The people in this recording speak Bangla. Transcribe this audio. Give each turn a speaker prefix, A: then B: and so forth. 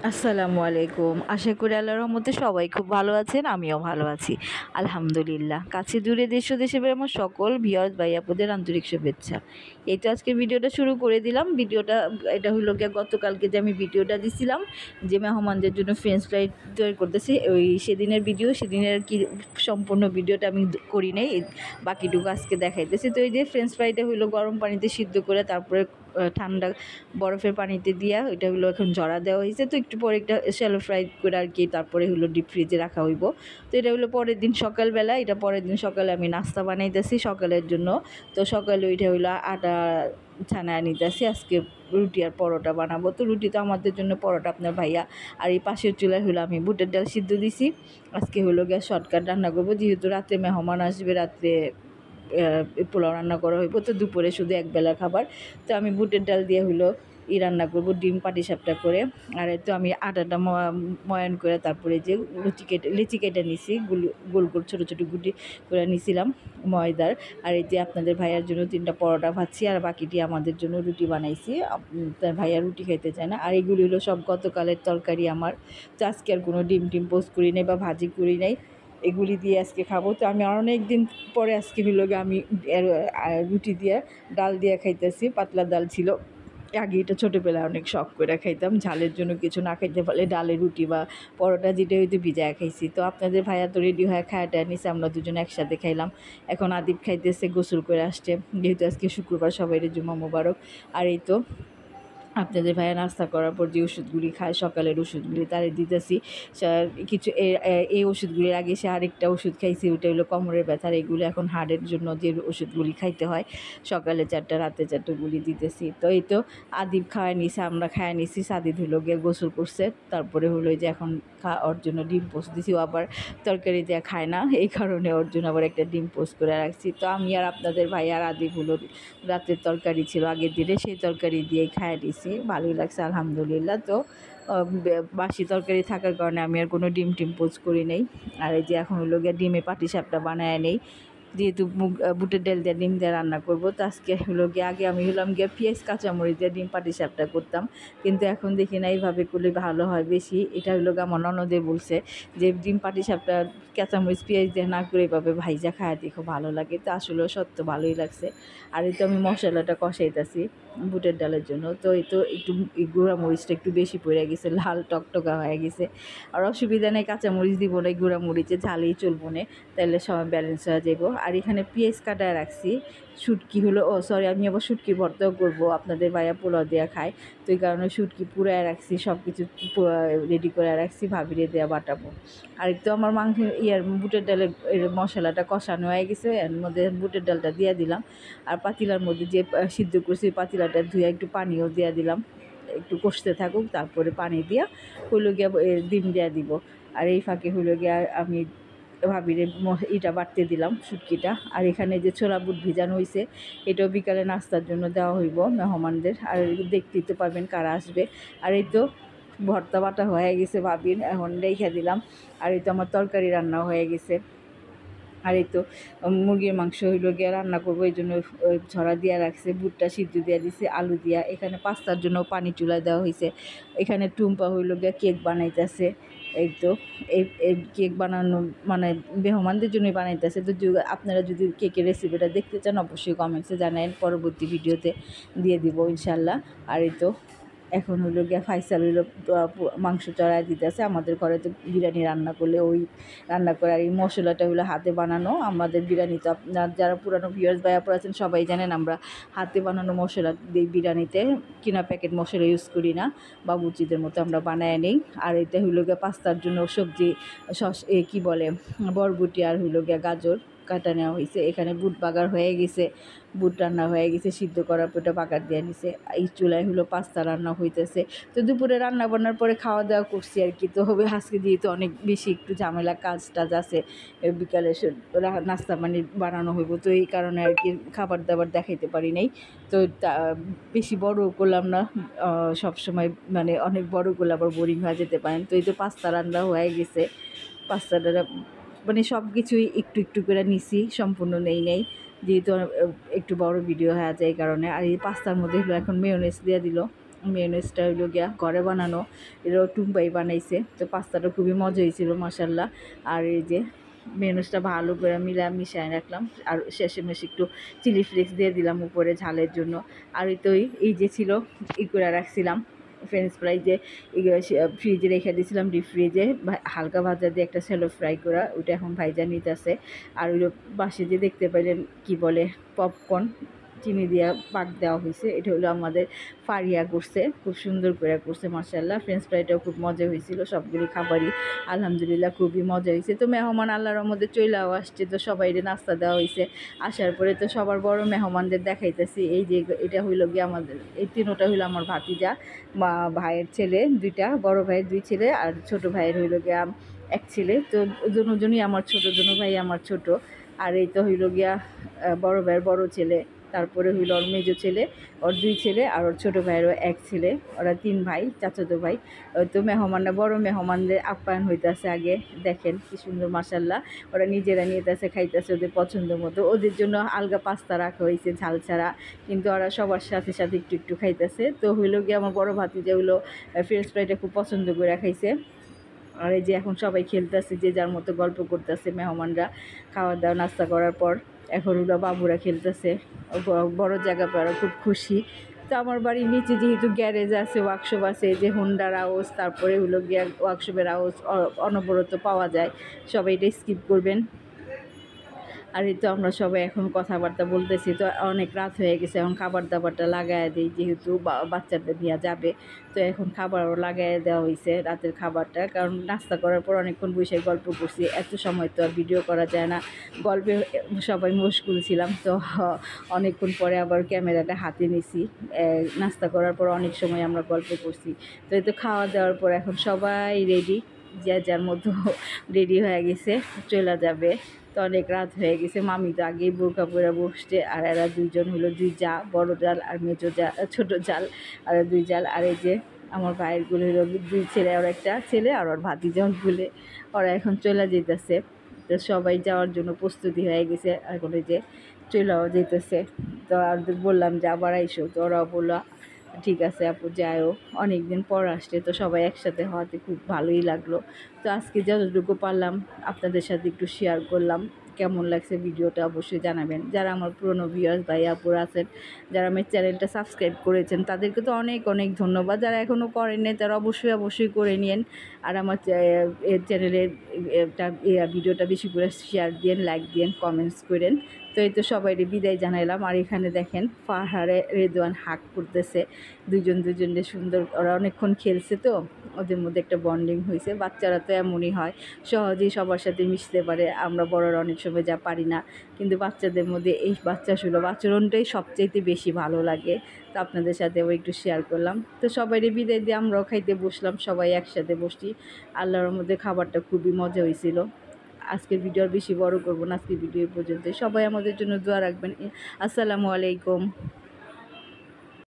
A: আসসালামু আলাইকুম। আশা করি আল্লাহর রহমতে সবাই খুব ভালো আছেন, আমিও ভালো আছি আলহামদুলিল্লাহ। কাছে দূরে দেশ ও দেশের বাইরে আমার সকল ভিউয়ার্স ভাই আপুদের আন্তরিক শুভেচ্ছা। এই তো আজকে ভিডিওটা শুরু করে দিলাম। এটা হলো গিয়ে গতকালকে যে আমি ভিডিওটা দিছিলাম যে মেহমানদের জন্য ফ্রেঞ্চ ফ্রাই তৈরি করতেছি, সেদিনের ভিডিও, সেদিনের কি সম্পূর্ণ ভিডিওটা আমি করি নাই, বাকিটুকু আজকে দেখাইতেছি। তো এই যে ফ্রেঞ্চ ফ্রাইটা হলো গরম পানিতে সিদ্ধ করে তারপরে ঠান্ডা বরফের পানিতে দিয়া ওইটা হলো এখন জড়া দেওয়া হয়েছে। তো একটু পরে একটা শ্যালো ফ্রাই করে আর কি তারপরে হলো ডিপ ফ্রিজে রাখা হইব। তো এটা হলো পরের দিন সকালবেলা, এটা পরের দিন সকালে আমি নাস্তা বানাইতেছি সকালের জন্য। তো সকালে ওইটা হইলো আটা ছানায় নিতেছি, আজকে রুটি আর পরোটা বানাবো। তো রুটি তো আমাদের জন্য, পরোটা আপনার ভাইয়া। আর এই পাশের চুলায় হলো আমি বুটের ডাল সিদ্ধ দিছি। আজকে হলো গ্যাস শর্টকাট রান্না করবো, যেহেতু রাতে মেহমান আসবে, রাত্রে পোলাও রান্না করা হইব। তো দুপুরে শুধু একবেলা খাবার। তো আমি বুটের ডাল দিয়ে হলো রান্না করবো, ডিম পাটিসাপটা করে। আর তো আমি আটাটা ময়ান করে তারপরে যে লিচি কেটে নিছি, গোল গোল ছোটো ছোটো গুটি করে নিছিলাম ময়দার। আর এই যে আপনাদের ভাইয়ার জন্য 3টা পরোটা ভাজছি, আর বাকিটি আমাদের জন্য রুটি বানাইছি। তার ভাইয়া রুটি খেতে চায় না। আর এগুলি হলো সব গতকালের তরকারি আমার। তো আজকে আর কোনো ডিম পোস্ট করি নাই বা ভাজি করি নাই, এগুলি দিয়ে আজকে খাবো। তো আমি অনেক দিন পরে আজকে হলো আমি রুটি দিয়ে ডাল দিয়ে খাইতেছি। পাতলা ডাল ছিল, আগে এটা ছোটোবেলায় অনেক শখ করে খাইতাম, ঝালের জন্য কিছু না খাইতে পারলে ডালে রুটি বা পরোটা যেটা হয়তো ভিজায় খাইছি। তো আপনাদের ভাইয়া তো রেডি হয়ে খায়াটা নিছে, আমরা দুজন একসাথে খাইলাম। এখন আদিব খাইতেছে, গোসল করে আসছে, যেহেতু আজকে শুক্রবার, সবাই জুমা মোবারক। আর এই তো আপনাদের ভাইয়া নাস্তা করার পর যে ওষুধগুলি খায়, সকালের ওষুধগুলি তারে দিতেছি কিছু। এই ওষুধগুলির আগে সে আরেকটা ওষুধ খাইছি, ওইটা হলো কোমরের ব্যথার। এগুলো এখন হার্টের জন্য যে ওষুধগুলি খাইতে হয়, সকালে 4টা রাতে 4টা গুলি দিতেছি। তো এই তো আদিব খাওয়াই নিছে, আমরা খাওয়াই নিছি। সাদিদ হলো গিয়ে গোসল করছে, তারপরে হলো যে এখন ওর জন্য ডিম পোস্ট দিছি। ও আবার তরকারি দেওয়া খায় না, এই কারণে ওর জন্য আবার একটা ডিম পোস্ট করে রাখছি। তো আমি আর আপনাদের ভাই আর আদিব হলো রাতের তরকারি ছিল আগের দিনে, সেই তরকারি দিয়েই খাইয়ে দিছি, ভালোই লাগছে আলহামদুলিল্লাহ। তো বাসি তরকারি থাকার কারণে আমি আর কোনো ডিম পোস্ট করি নাই। আর এই যে এখন হলো গিয়ে ডিমে পাটিসাপটা বানায় নেই, যেহেতু বুটের ডাল দিয়ে ডিম দিয়ে রান্না করবো। তো আজকে হলো গিয়ে, আগে আমি হলাম গিয়ে পেঁয়াজ কাঁচামরিচ দিয়ে ডিম পাটিসাপটা করতাম, কিন্তু এখন দেখি না এইভাবে করলে ভালো হয় বেশি। এটা হলো গিয়ে আমার ননদে বলছে যে ডিম পাটিসাপটা কাঁচামরিচ পেঁয়াজ দিয়ে না করে এভাবে ভাইজা খাওয়া দেখো ভালো লাগে। তো আসলেও সত্য ভালোই লাগছে। আর এই তো আমি মশলাটা কষাইতেছি বুটের ডালের জন্য। তো এই তো একটু গুঁড়া মরিচটা একটু বেশি পড়ে গেছে, লাল টকটকা হয়ে গেছে। আর অসুবিধা নেই, কাঁচামরিচ দিব না, গুঁড়া মরিচে ঝালেই চলবো না, তাহলে সব ব্যালেন্স হয়ে যাব। আর এখানে পেঁয়াজ কাটায় রাখছি, শুটকি হলো, আমি আবার শুটকি ভর্তাও করবো, আপনাদের ভাইয়া পোলাও দেওয়া খায়। তো এই কারণে শুটকি পুরায় রাখছি, সব কিছু রেডি করে রাখছি, ভাবিরে দেওয়া বাটাবো। আর একটু আমার বুটের ডালের মশলাটা কষানো হয়ে গেছে, এর মধ্যে বুটের ডালটা দিয়ে দিলাম। আর পাতিলার মধ্যে যে সিদ্ধ করছি, পাতিলাটা ধুয়ে একটু পানিও দিয়ে দিলাম, একটু কষতে থাকুক, তারপরে পানি দিয়া হইলো গিয়া ডিম দেওয়া দিব। আর এই ফাঁকে হইলো গিয়া আমি ভাবিরে এটা বাটতে দিলাম শুটকিটা। আর এখানে যে ছোলা বুট ভিজানো হয়েছে, এটাও বিকালে নাস্তার জন্য দেওয়া হইব মেহমানদের। আর দেখতেই তো পাবেন কারা আসবে। আর এই তো ভর্তা বাটা হয়ে গেছে ভাবির, এখন রেখে দিলাম। আর এই তো আমার তরকারি রান্না হয়ে গেছে। আর এই তো মুরগির মাংস হইলো গিয়ে রান্না করবো, এই জন্য ছড়া দিয়া রাখছে, বুটটা সিদ্ধ দিয়া দিছে, আলু দিয়া। এখানে পাস্তার জন্য পানি চুলায় দেওয়া হয়েছে। এখানে টুম্পা হইলো গিয়ে কেক বানাইতেছে। এই তো এই কেক বানানো মানে মেহমানদের জন্যই বানাইতেছে। তো আপনারা যদি কেকের রেসিপিটা দেখতে চান, অবশ্যই কমেন্টসে জানান, পরবর্তী ভিডিওতে দিয়ে দিব ইনশাল্লাহ। আর এই তো এখন হইলো গিয়া ফাইসাল হইলো মাংস চড়াই দিতেছে। আমাদের ঘরে তো বিরিয়ানি রান্না করলে ওই রান্না করে, আর এই মশলাটা হলো হাতে বানানো। আমাদের বিরিয়ানি তো আপনার যারা পুরানো ভিউয়ার্স ভাইয়া আছেন সবাই জানেন, আমরা হাতে বানানো মশলা দিই বিরিয়ানিতে, কিনা প্যাকেট মশলা ইউজ করি না, বাবুচিদের মতো আমরা বানায় নিই। আর এটা হইলো গিয়া পাস্তার জন্য সবজি কী বলে বরবটি আর হইলো গিয়া গাজর কাটা নেওয়া হয়েছে। এখানে বুট বাগার হয়ে গেছে, বুট রান্না হয়ে গেছে, সিদ্ধ করার পর বাগার দিয়ে নিছে। এই চুলায় হলো পাস্তা রান্না হইতেছে। তো দুপুরে রান্না বান্নার পরে খাওয়া দাওয়া করছি আর কি। তো হবে আজকে যেহেতু অনেক বেশি একটু ঝামেলা কাজ টাজ আছে, বিকালে নাস্তা পানি বানানো হইব, তো এই কারণে আর কি খাবার দাবার দেখাইতে পারি নাই। তো বেশি বড় করলাম না, সবসময় মানে অনেক বড় করলে আবার বোরিং হয়ে যেতে পারেন। তো এই তো পাস্তা রান্না হয়ে গেছে, পাস্তাটা মানে সব কিছুই একটু একটু করে নিছি, সম্পূর্ণ নেই, যেহেতু একটু বড় ভিডিও হয়ে যায় এই কারণে। আর এই পাস্তার মধ্যে হলো এখন মেয়োনেজ দিয়ে দিল, মেয়োনেজটা হইল গিয়া ঘরে বানানো, এটাও টুম্পাই বানাইছে। তো পাস্তাটা খুবই মজা হয়েছিল মাশাল্লাহ। আর এই যে মেয়োনেজটা ভালো করে মিশায় রাখলাম, আর শেষে একটু চিলি ফ্লেক্স দিয়ে দিলাম উপরে ঝালের জন্য। আর এই যে ছিল করে রাখছিলাম ফ্রেঞ্চ ফ্রাই, যে ফ্রিজে রেখে দিয়েছিলাম ডিপ ফ্রিজে, হালকা ভাজা দিয়ে একটা স্যালো ফ্রাই করা, ওইটা এখন ভাইজা নিতেছে। আর ওই পাশে যে দেখতে পাইলেন কি বলে পপকর্ন, চিনি দিয়া পাক দেওয়া হয়েছে, এটা হলো আমাদের ফারিয়া করছে, খুব সুন্দর করে করছে মাশাআল্লাহ। ফ্রেঞ্চ ফ্রাইটাও খুব মজা হয়েছিল, সবগুলি খাবারই আলহামদুলিল্লাহ খুবই মজা হয়েছে। তো মেহমান আল্লাহর মধ্যে চইলাও আসছে, তো সবাইরে নাস্তা দেওয়া হয়েছে। আসার পরে তো সবার বড় মেহমানদের দেখাইতেছি, এই যে এটা হইল গিয়ে আমাদের এই তিনোটা হইলো আমার ভাতিজা, ভাইয়ের ছেলে দুইটা, বড় ভাইয়ের দুই ছেলে আর ছোট ভাইয়ের হইল গিয়া এক ছেলে। তো দুজনই আমার ছোট, দুজন ভাই আমার ছোট। আর এই তো হইল গিয়া বড় ভাইয়ের বড় ছেলে, তারপরে হইল ওর মেজো ছেলে, ওর দুই ছেলে, আর ওর ছোটো ভাইয়েরও এক ছেলে, ওরা 3 ভাই, চাচাতো ভাই। তো মেহমানরা বড় মেহমানদের আপ্যায়ন হইতেছে আগে, দেখেন কি সুন্দর মাশাল্লাহ। ওরা নিজেরা নিতেছে, খাইতেছে ওদের পছন্দ মতো। ওদের জন্য আলগা পাস্তা রাখা হয়েছে ঝাল ছাড়া, কিন্তু ওরা সবার সাথে সাথে একটু একটু খাইতেছে। তো হইল গিয়ে আমার বড় ভাতিজা হইলো ফ্রেঞ্চ ফ্রাইটা খুব পছন্দ করে খাইছে। আর এই যে এখন সবাই খেলতেছে, যে যার মতো গল্প করতেছে মেহমানরা খাওয়া দাওয়া নাস্তা করার পর। এখন ওরা বাবুরা খেলতেছে, বড় জায়গা পাওয়ার খুব খুশি। তো আমার বাড়ির নিচে যেহেতু গ্যারেজ আছে, ওয়ার্কশপ আছে, যে হোন্ডার আওয়াজ, তারপরে হলো গিয়া ওয়ার্কশপের আওয়াজ অনবরত পাওয়া যায়, সবাই এটা স্কিপ করবেন। আর এই তো আমরা সবাই এখন কথাবার্তা বলতেছি। তো অনেক রাত হয়ে গেছে, এখন খাবার দাবারটা লাগাই দিই, যেহেতু বাচ্চাদের নিয়ে যাবে। তো এখন খাবারও লাগাই দেওয়া হয়েছে, রাতের খাবারটা, কারণ নাস্তা করার পর অনেকক্ষণ বসে গল্প করছি, এত সময় তো আর ভিডিও করা যায় না, গল্পে সবাই মশগুল ছিলাম। তো অনেকক্ষণ পরে আবার ক্যামেরাটা হাতে নিছি। নাস্তা করার পর অনেক সময় আমরা গল্প করছি। তো এই তো খাওয়া দাওয়ার পর এখন সবাই রেডি, যার মতো রেডি হয়ে গেছে, চলে যাবে। তো অনেক রাত হয়ে গেছে, মামি তো আগেই বোরকা পরে বসছে। আর এরা দুইজন হলো দুই জা, বড় জাল আর মেজো জা, ছোট জাল আর দুই জাল। আর এই যে আমার ভাইয়েরগুলো হলো দুই ছেলে, আর একটা ছেলে, আর ওর ভাতিজাগুলো, ওরা এখন চলে যেতেছে। তো সবাই যাওয়ার জন্য প্রস্তুতি হয়ে গেছে, এখন এই যে চলেও যেতেছে। তো আর বললাম যে আবার আইসো, তো ওরাও বললো ঠিক আছে আপু যাইও, অনেক দিন পর আসছে, তো সবাই একসাথে হওয়াতে খুব ভালোই লাগলো। তো আজকে যতটুকু পারলাম আপনাদের সাথে একটু শেয়ার করলাম। কেমন লাগছে ভিডিওটা অবশ্যই জানাবেন। যারা আমার পুরনো ভিউয়ার্স ভাই আপুরা আছেন, যারা আমার চ্যানেলটা সাবস্ক্রাইব করেছেন, তাদেরকে তো অনেক অনেক ধন্যবাদ। যারা এখনও করেননি তারা অবশ্যই করে নিন। আর আমার চ্যানেলের ভিডিওটা বেশি করে শেয়ার দিন, লাইক দিন, কমেন্টস করেন। তো এই তো সবাইকে বিদায় জানাইলাম। আর এখানে দেখেন ফারহারে রেদওয়ান হাক করতেছে, দুজনে সুন্দর, ওরা অনেকক্ষণ খেলছে, তো ওদের মধ্যে একটা বন্ডিং হয়েছে। বাচ্চারা তো এমনই হয়, সহজেই সবার সাথে মিশতে পারে, আমরা বড়রা অনেক সময় যা পারি না। কিন্তু বাচ্চাদের মধ্যে এই বাচ্চা আচরণটাই সবচাইতে বেশি ভালো লাগে। তো আপনাদের সাথেও একটু শেয়ার করলাম। তো সবাইকে বিদায় দিয়ে আমরাও খাইতে বসলাম, সবাই একসাথে বসছি। আল্লাহর মধ্যে খাবারটা খুবই মজা হয়েছিল। আজকের ভিডিও আর বেশি বড় করব না, আজকের ভিডিও পর্যন্ত। সবাই আমাদের জন্য দোয়া রাখবেন। আসসালামু আলাইকুম।